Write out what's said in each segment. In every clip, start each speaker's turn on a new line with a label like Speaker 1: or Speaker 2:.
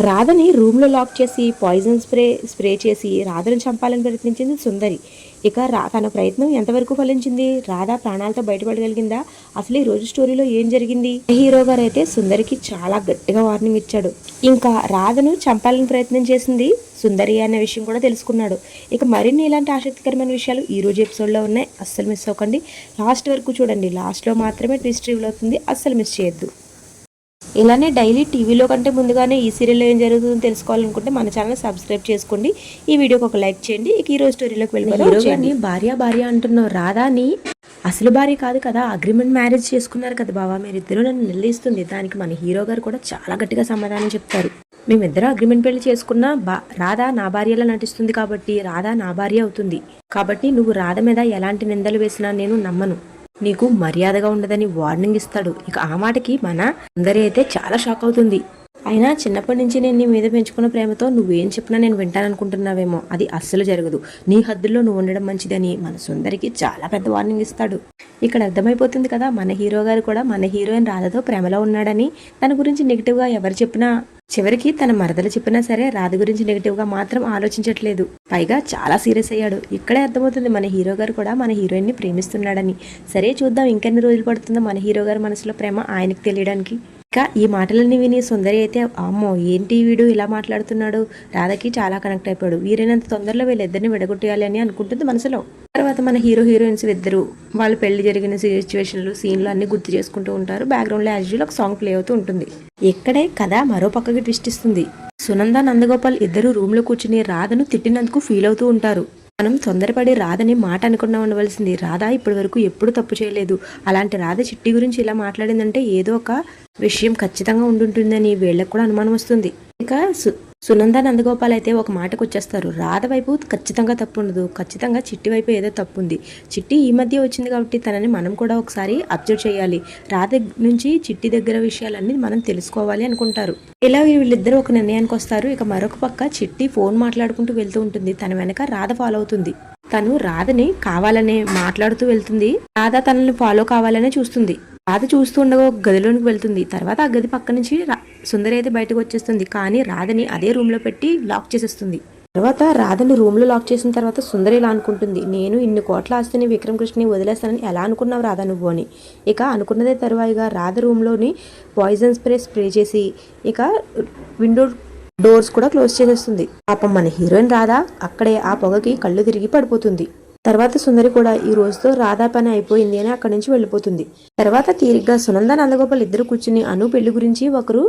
Speaker 1: రాధని రూమ్లో లాక్ చేసి పాయిజన్ స్ప్రే చేసి రాధను చంపాలని ప్రయత్నించింది సుందరి. ఇక తన ప్రయత్నం ఎంతవరకు ఫలించింది? రాధ ప్రాణాలతో బయటపడగలిగిందా? అసలు ఈ రోజు స్టోరీలో ఏం జరిగింది? హీరో గారు అయితే సుందరికి చాలా గట్టిగా వార్నింగ్ ఇచ్చాడు. ఇంకా రాధను చంపాలని ప్రయత్నం చేసింది సుందరి అనే విషయం కూడా తెలుసుకున్నాడు. ఇక మరిన్ని ఇలాంటి ఆసక్తికరమైన విషయాలు ఈ రోజు ఎపిసోడ్లో ఉన్నాయి. అస్సలు మిస్ అవ్వకండి. లాస్ట్ వరకు చూడండి. లాస్ట్లో మాత్రమే ట్విస్ట్ రివీల్ అవుతుంది. అస్సలు మిస్ చేయొద్దు. ఇలానే డైలీ టీవీలో కంటే ముందుగానే ఈ సీరియల్లో ఏం జరుగుతుందో తెలుసుకోవాలనుకుంటే మన ఛానల్ సబ్స్క్రైబ్ చేసుకోండి. ఈ వీడియోకి ఒక లైక్ చేయండి. ఇక ఈ రోజు స్టోరీలోకి వెళ్ళిపోయి భార్య అంటున్నావు. రాధాని అసలు భార్య కాదు కదా, అగ్రిమెంట్ మ్యారేజ్ చేసుకున్నారు కదా బావా, మీరిద్దరూ నన్ను నిలదీస్తుంది. దానికి మన హీరో గారు కూడా చాలా గట్టిగా సమాధానం చెప్తారు. మేమిద్దరం అగ్రిమెంట్ పెళ్లి చేసుకున్న రాధ నా భార్యలా నటిస్తుంది కాబట్టి రాధ నా భార్య అవుతుంది. కాబట్టి నువ్వు రాధ మీద ఎలాంటి నిందలు వేసినా నేను నమ్మను. నీకు మర్యాదగా ఉండదని వార్నింగ్ ఇస్తాడు. ఇక ఆ మాటకి మన సుందరి అయితే చాలా షాక్ అవుతుంది. అయినా చిన్నప్పటి నుంచి నేను నీ మీద పెంచుకున్న ప్రేమతో నువ్వేం చెప్పినా నేను వింటాననుకుంటున్నావేమో, అది అస్సలు జరగదు. నీ హద్దుల్లో నువ్వు ఉండడం మంచిదని మన సుందరికి చాలా పెద్ద వార్నింగ్ ఇస్తాడు. ఇక్కడ అర్థమైపోతుంది కదా, మన హీరో గారు కూడా మన హీరోయిన్ రాధతో ప్రేమలో ఉన్నాడని. తన గురించి నెగిటివ్గా ఎవరు చెప్పినా, చివరికి తన మరదలు చెప్పినా సరే రాధ గురించి నెగిటివ్గా మాత్రం ఆలోచించట్లేదు. పైగా చాలా సీరియస్ అయ్యాడు. ఇక్కడే అర్థమవుతుంది మన హీరో గారు కూడా మన హీరోయిన్ని ప్రేమిస్తున్నాడని. సరే చూద్దాం ఇంకెన్ని రోజులు పడుతుందో మన హీరో గారు మనసులో ప్రేమ ఆయనకి తెలియడానికి. ఇక ఈ మాటలన్నీ విని సుందరి అయితే అమ్మో ఏంటి వీడు ఇలా మాట్లాడుతున్నాడు, రాధకి చాలా కనెక్ట్ అయిపోయాడు. వీరైనంత తొందరలో వీళ్ళిద్దరిని విడగొట్టేయాలి అని అనుకుంటుంది మనసులో. తర్వాత మన హీరోయిన్స్ ఇద్దరు వాళ్ళ పెళ్లి జరిగిన సిచ్యువేషన్లు సీన్లు అన్ని గుర్తు చేసుకుంటూ ఉంటారు. బ్యాక్గ్రౌండ్ లో యాజ్ యూజువల్ ఒక సాంగ్ ప్లే అవుతూ ఉంటుంది. ఇక్కడే కథ మరో పక్కకి ట్విస్ట్ ఇస్తుంది. సునంద నందగోపాల్ ఇద్దరు రూమ్ లో కూర్చుని రాధను తిట్టినందుకు ఫీల్ అవుతూ ఉంటారు. మనం తొందరపడి రాధని మాట అనుకున్నా ఉండవలసింది. రాధ ఇప్పటి వరకు ఎప్పుడు తప్పు చేయలేదు. అలాంటి రాధ చిట్టి గురించి ఇలా మాట్లాడిందంటే ఏదో ఒక విషయం ఖచ్చితంగా ఉండుంటుందని వీళ్ళకి కూడా అనుమానం వస్తుంది. ఇక సునంద నందగోపాల్ అయితే ఒక మాటకు వచ్చేస్తారు. రాధ వైపు ఖచ్చితంగా తప్పు ఉండదు, ఖచ్చితంగా చిట్టి వైపు ఏదో తప్పు ఉంది. చిట్టి ఈ మధ్య వచ్చింది కాబట్టి తనని మనం కూడా ఒకసారి అబ్జర్వ్ చేయాలి. రాధ నుంచి చిట్టి దగ్గర విషయాలన్నీ మనం తెలుసుకోవాలి అనుకుంటారు. ఇలా వీళ్ళిద్దరూ ఒక నిర్ణయానికి వస్తారు. ఇక మరొక పక్క చిట్టి ఫోన్ మాట్లాడుకుంటూ వెళ్తూ ఉంటుంది. తన వెనక రాధ ఫాలో అవుతుంది. తను రాధని కావాలనే మాట్లాడుతూ వెళ్తుంది. రాధ తనని ఫాలో కావాలనే చూస్తుంది. రాధ చూస్తూ ఉండగా ఒక గదిలోనికి వెళ్తుంది. తర్వాత ఆ గది పక్క నుంచి సుందరి అయితే బయటకు వచ్చేస్తుంది. కానీ రాధని అదే రూమ్ లో పెట్టి లాక్ చేసేస్తుంది. తర్వాత రాధని రూమ్ లో లాక్ చేసిన తర్వాత సుందరి ఇలా అనుకుంటుంది, నేను ఇన్ని కోట్ల ఆస్తిని విక్రమ్ కృష్ణని వదిలేస్తానని ఎలా అనుకున్నావు రాధ నువ్వు అని. ఇక అనుకున్నదే తరువాయిగా రాధ రూమ్ లోని పాయిజన్ స్ప్రే చేసి ఇక విండో డోర్స్ కూడా క్లోజ్ చేసేస్తుంది. పాపం మన హీరోయిన్ రాధ అక్కడే ఆ పొగకి కళ్ళు తిరిగి పడిపోతుంది. తర్వాత సుందరి కూడా ఈ రోజుతో రాధా పని అయిపోయింది అని అక్కడి నుంచి వెళ్ళిపోతుంది. తర్వాత తీరిగ్గా సునంద నందగోపాల్ ఇద్దరు కూర్చుని అను పెళ్లి గురించి ఒకరు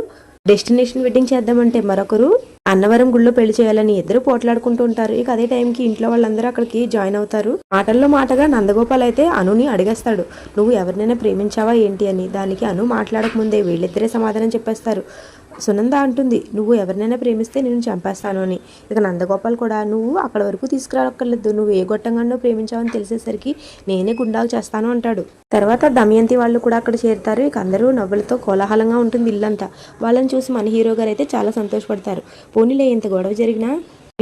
Speaker 1: డెస్టినేషన్ వెడ్డింగ్ చేద్దామంటే మరొకరు అన్నవరం గుళ్ళో పెళ్లి చేయాలని ఇద్దరు పోట్లాడుకుంటూ ఉంటారు. ఇక అదే టైంకి ఇంట్లో వాళ్ళందరూ అక్కడికి జాయిన్ అవుతారు. మాటల్లో మాటగా నందగోపాల్ అయితే అనుని అడిగేస్తాడు, నువ్వు ఎవరినైనా ప్రేమించావా ఏంటి అని. దానికి అను మాట్లాడక ముందే వీళ్ళిద్దరే సమాధానం చెప్పేస్తారు. సునంద అంటుంది, నువ్వు ఎవరినైనా ప్రేమిస్తే నేను చంపేస్తాను అని. ఇక నందగోపాల్ కూడా నువ్వు అక్కడ వరకు తీసుకురాక్కర్లేదు, నువ్వు ఏ గొట్టంగానో ప్రేమించావని తెలిసేసరికి నేనే గుండాలు చేస్తాను అంటాడు. తర్వాత దమయంతి వాళ్ళు కూడా అక్కడ చేరుతారు. ఇక అందరూ నవ్వులతో కోలాహలంగా ఉంటుంది ఇల్లంతా. వాళ్ళని చూసి మన హీరో గారు అయితే చాలా సంతోషపడతారు. పోనీలే ఎంత గొడవ జరిగినా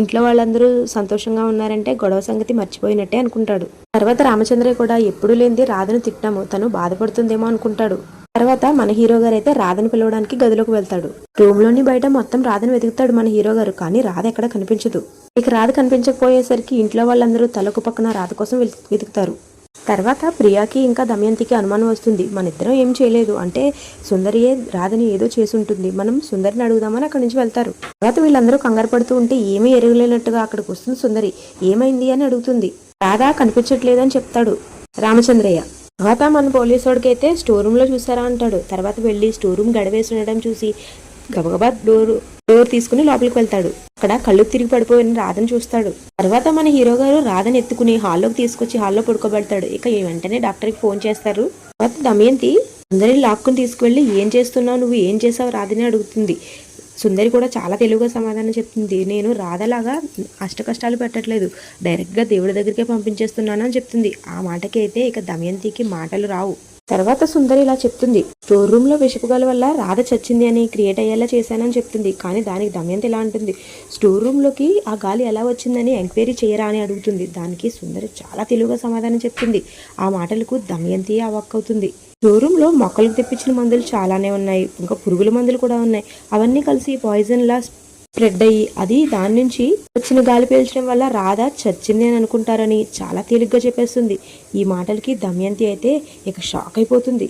Speaker 1: ఇంట్లో వాళ్ళందరూ సంతోషంగా ఉన్నారంటే గొడవ సంగతి మర్చిపోయినట్టే అనుకుంటాడు. తర్వాత రామచంద్రయ్య కూడా ఎప్పుడు లేనిది రాధను తిట్టాము, తను బాధపడుతుందేమో అనుకుంటాడు. తర్వాత మన హీరో గారు అయితే రాధను పిలవడానికి గదిలోకి వెళ్తాడు. రూమ్ లోని బయట మొత్తం రాధను వెతుకుతాడు మన హీరో గారు. కానీ రాధ ఎక్కడ కనిపించదు. ఇక రాధ కనిపించకపోయేసరికి ఇంట్లో వాళ్ళందరూ తలకు పక్కన రాధ కోసం వెతుకుతారు. తర్వాత ప్రియాకి ఇంకా దమయంతికి అనుమానం వస్తుంది, మన ఇద్దరం ఏం చేయలేదు అంటే సుందరియే రాధని ఏదో చేసి ఉంటుంది, మనం సుందరిని అడుగుదామని అక్కడి నుంచి వెళ్తారు. తర్వాత వీళ్ళందరూ కంగారు పడుతూ ఉంటే ఏమీ ఎరగలేనట్టుగా అక్కడికి వస్తుంది సుందరి. ఏమైంది అని అడుగుతుంది. రాధ కనిపించట్లేదని చెప్తాడు రామచంద్రయ్య. తర్వాత మన పోలీసోడికి అయితే స్టోర్ రూమ్ లో చూసారా అంటాడు. తర్వాత వెళ్ళి స్టోర్ రూమ్ గడవేసి ఉండడం చూసి గబగబా డోర్ తీసుకుని లోపలికి వెళ్తాడు. అక్కడ కళ్ళు తిరిగి పడిపోయిన రాధను చూస్తాడు. తర్వాత మన హీరో గారు రాధను ఎత్తుకుని హాల్లోకి తీసుకొచ్చి హాల్లో పడుకోబెడతాడు. ఇక వెంటనే డాక్టర్కి ఫోన్ చేస్తారు. తర్వాత దమయంతి అందరిని లాక్కుని తీసుకువెళ్ళి ఏం చేస్తున్నావు, నువ్వు ఏం చేసావు రాధని అడుగుతుంది. సుందరి కూడా చాలా తెలుగుగా సమాధానం చెప్తుంది, నేను రాధలాగా అష్ట కష్టాలు పెట్టట్లేదు, డైరెక్ట్గా దేవుడి దగ్గరికే పంపించేస్తున్నాను అని చెప్తుంది. ఆ మాటకి అయితే ఇక దమయంతికి మాటలు రావు. తర్వాత సుందరి ఇలా చెప్తుంది, స్టోర్ రూమ్ లో విషపుగాల వల్ల రాధ చచ్చింది అని క్రియేట్ అయ్యేలా చేశానని చెప్తుంది. కానీ దానికి దమయంతి ఇలా అంటుంది, స్టోర్ రూమ్ లోకి ఆ గాలి ఎలా వచ్చిందని ఎంక్వైరీ చేయరా అని అడుగుతుంది. దానికి సుందరి చాలా తెలుగుగా సమాధానం చెప్తుంది. ఆ మాటలకు దమయంతి అవాక్కవుతుంది. షోరూంలో మొక్కలకు తెప్పించిన మందులు చాలానే ఉన్నాయి, ఇంకా పురుగుల మందులు కూడా ఉన్నాయి. అవన్నీ కలిసి పాయిజన్ లా స్ప్రెడ్ అయ్యి అది దాని నుంచి వచ్చిన గాలి పీల్చడం వల్ల రాధ చచ్చింది అని అనుకుంటారని చాలా తేలిగ్గా చెప్పేస్తుంది. ఈ మాటలకి దమయంతి అయితే ఇక షాక్ అయిపోతుంది.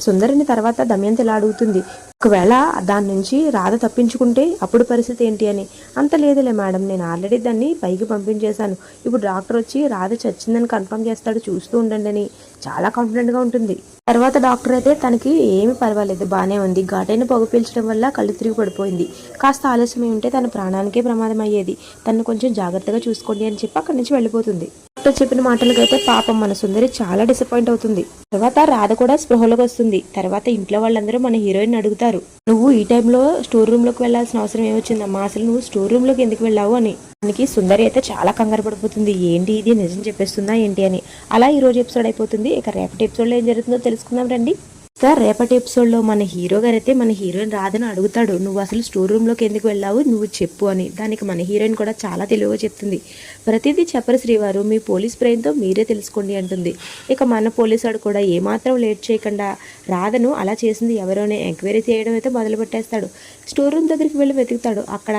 Speaker 1: సుందరిని తర్వాత దమయంతి ఇలా అడుగుతుంది, ఒకవేళ దాని నుంచి రాధ తప్పించుకుంటే అప్పుడు పరిస్థితి ఏంటి అని. అంత లేదులే మేడం, నేను ఆల్రెడీ దాన్ని పైకి పంపించేశాను. ఇప్పుడు డాక్టర్ వచ్చి రాధ చచ్చిందని కన్ఫర్మ్ చేస్తాడు, చూస్తూ ఉండండి అని చాలా కాన్ఫిడెంట్గా ఉంటుంది. తర్వాత డాక్టర్ అయితే తనకి ఏమీ పర్వాలేదు, బాగానే ఉంది, ఘాటైన పొగ పీల్చడం వల్ల కళ్ళు తిరిగి పడిపోయింది, కాస్త ఆలస్యమై ఉంటే తన ప్రాణానికే ప్రమాదం అయ్యేది, తను కొంచెం జాగ్రత్తగా చూసుకోండి అని చెప్పి అక్కడి నుంచి వెళ్ళిపోతుంది. డాక్టర్ చెప్పిన మాటలకైతే పాపం మన సుందరి చాలా డిసప్పాయింట్ అవుతుంది. తర్వాత రాధ కూడా స్పృహలోకి వస్తుంది. తర్వాత ఇంట్లో వాళ్ళందరూ మన హీరోయిన్ అడుగుతారు, నువ్వు ఈ టైంలో స్టోర్ రూమ్ లోకి వెళ్లాల్సిన అవసరం ఏమొచ్చిందమ్మా, అసలు నువ్వు స్టోర్ రూమ్ లోకి ఎందుకు వెళ్ళావు అని. దానికి సుందరి అయితే చాలా కంగారు పడిపోతుంది, ఏంటి ఇది నిజం చెప్పేస్తుందా ఏంటి అని. అలా ఈ రోజు ఎపిసోడ్ అయిపోతుంది. ఇక రేపటి ఎపిసోడ్లో ఏం జరుగుతుందో తెలుసుకుందాం రండి. ఇక రేపటి ఎపిసోడ్లో మన హీరో గారు అయితే మన హీరోయిన్ రాధను అడుగుతాడు, నువ్వు అసలు స్టోర్ రూమ్లోకి ఎందుకు వెళ్ళావు, నువ్వు చెప్పు అని. దానికి మన హీరోయిన్ కూడా చాలా తెలివిగా చెప్తుంది, ప్రతిదీ చెప్పరు శ్రీవారు, మీ పోలీస్ బ్రెయిన్తో మీరే తెలుసుకోండి అంటుంది. ఇక మన పోలీసుడు కూడా ఏమాత్రం లేట్ చేయకుండా రాధను అలా చేసింది ఎవరోనే ఎంక్వైరీ చేయడం అయితే మొదలు పెట్టేస్తాడు. స్టోర్ రూమ్ దగ్గరికి వెళ్ళి వెతుకుతాడు. అక్కడ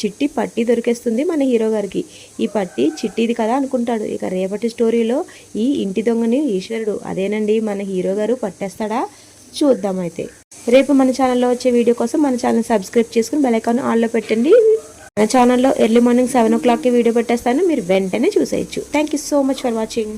Speaker 1: చిట్టి పట్టి దొరికేస్తుంది మన హీరో గారికి. ఈ పట్టి చిట్టిది కదా అనుకుంటాడు. ఇక రేపటి స్టోరీలో ఈ ఇంటి దొంగని ఈశ్వరుడు అదేనండి మన హీరో గారు పట్టేస్తాడా, చూద్దాం. అయితే రేపు మన ఛానల్లో వచ్చే వీడియో కోసం మన ఛానల్ సబ్స్క్రైబ్ చేసుకుని బెల్ ఐకాన్ ఆన్లో పెట్టండి. మన ఛానల్లో ఎర్లీ మార్నింగ్ 7 o'clockకి వీడియో పెట్టేస్తాను, మీరు వెంటనే చూసేయచ్చు. Thank you so much for watching.